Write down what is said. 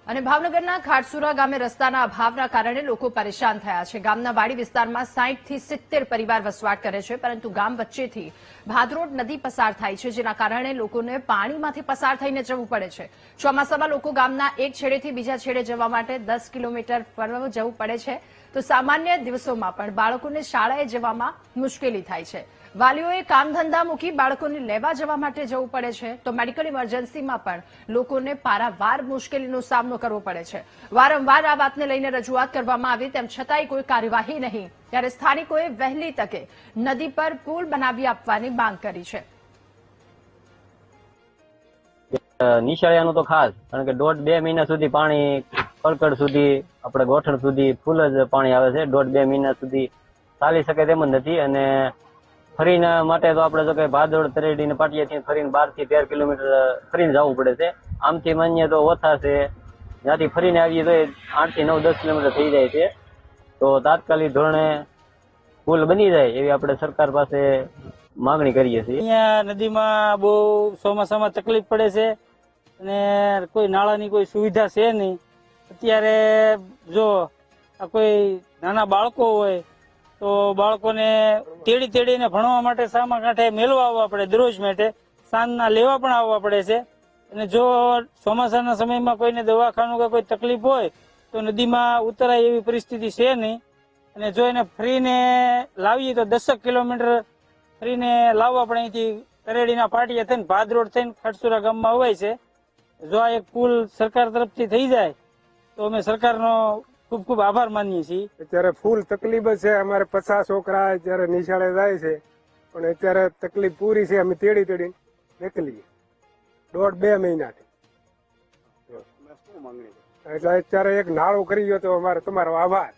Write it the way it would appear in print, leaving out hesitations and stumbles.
અને ભાવનગરના ખાટસુરા ગામે રસ્તાના અભાવના કારણે લોકો પરેશાન થયા છે। ગામના વાડી વિસ્તારમાં 60 થી 70 પરિવાર વસવાટ કરે છે, પરંતુ ગામ વચ્ચેથી ભાદરોડ નદી પસાર થાય છે, જેના કારણે લોકોને પાણીમાંથી પસાર થઈને જવું પડે છે। ચોમાસામાં લોકો ગામના એક છેડેથી બીજા છેડે જવા માટે 10 કિલોમીટર ફરવા જવું પડે છે, તો સામાન્ય દિવસોમાં પણ બાળકોને શાળાએ જવામાં મુશ્કેલી થાય છે। વાલીઓએ કામ ધંધા મૂકી બાળકોને લેવા જવા માટે જવું પડે છે, તો મેડિકલ ઇમરજન્સીમાં પણ લોકોને પારાવાર મુશ્કેલીનો સામનો કરવો પડે છે। વારંવાર આ વાતને લઈને રજૂઆત કરવામાં આવી, તેમ છતાંય કોઈ કાર્યવાહી નહીં, ત્યારે સ્થાનિકોએ વહેલી તકે નદી પર પુલ બનાવી આપવાની માંગ કરી છે। નિશાળિયાનું તો ખાસ, કારણ કે 1.5-2 મહિના સુધી પાણી કડકડ સુધી આપણે ગોઠણ સુધી ફૂલ જ પાણી આવે છે। 1.5-2 મહિના સુધી ચાલી શકે તેમ જ નથી। અને ફરીને માટે તો આપણે જો કે ભાદોડ તરેડી ને પાટિયાથી ફરીને 12 થી 13 કિલોમીટર ફરીને જવું પડે છે। આમથી માન્ય તો ઓછા છે, ત્યાંથી ફરીને આવીએ તો 8 થી 9-10 કિલોમીટર થઈ જાય છે। તો તાત્કાલિક ધોરણે પુલ બની જાય એવી આપણે સરકાર પાસે માંગણી કરીએ છીએ। અહીંયા નદીમાં બહુ ચોમાસામાં તકલીફ પડે છે અને કોઈ નાળાની કોઈ સુવિધા છે નહીં। અત્યારે જો આ કોઈ નાના બાળકો હોય તો બાળકોને તેડીને ભણવા માટે સામા કાંઠે મેળવા આવવા પડે, દરરોજ માટે સાંજના લેવા પણ આવવા પડે છે। અને જો ચોમાસાના સમયમાં કોઈને દવાખાનું કે કોઈ તકલીફ હોય તો નદીમાં ઉતરાય એવી પરિસ્થિતિ છે નહીં। અને જો એને ફરીને લાવીએ તો 10 કિલોમીટર ફરીને લાવવા પડે। અહીંથી તરેડીના પાટિયા થઈને ભાદરોડ થઈને ખાટસુરા ગામમાં અવાય છે। જો આ એક પુલ સરકાર તરફથી થઈ જાય તો અમે સરકારનો ખૂબ ખૂબ આભાર માનીએ છીએ। અત્યારે ફૂલ તકલીફ છે, અમારે 50 છોકરા અત્યારે નિશાળે જાય છે, પણ અત્યારે તકલીફ પૂરી છે। અમે તેડી નીકળીએ 1.5-2 મહિનાથી, એટલે અત્યારે એક નાળું કરી ગયો તો અમારે તમારો આભાર।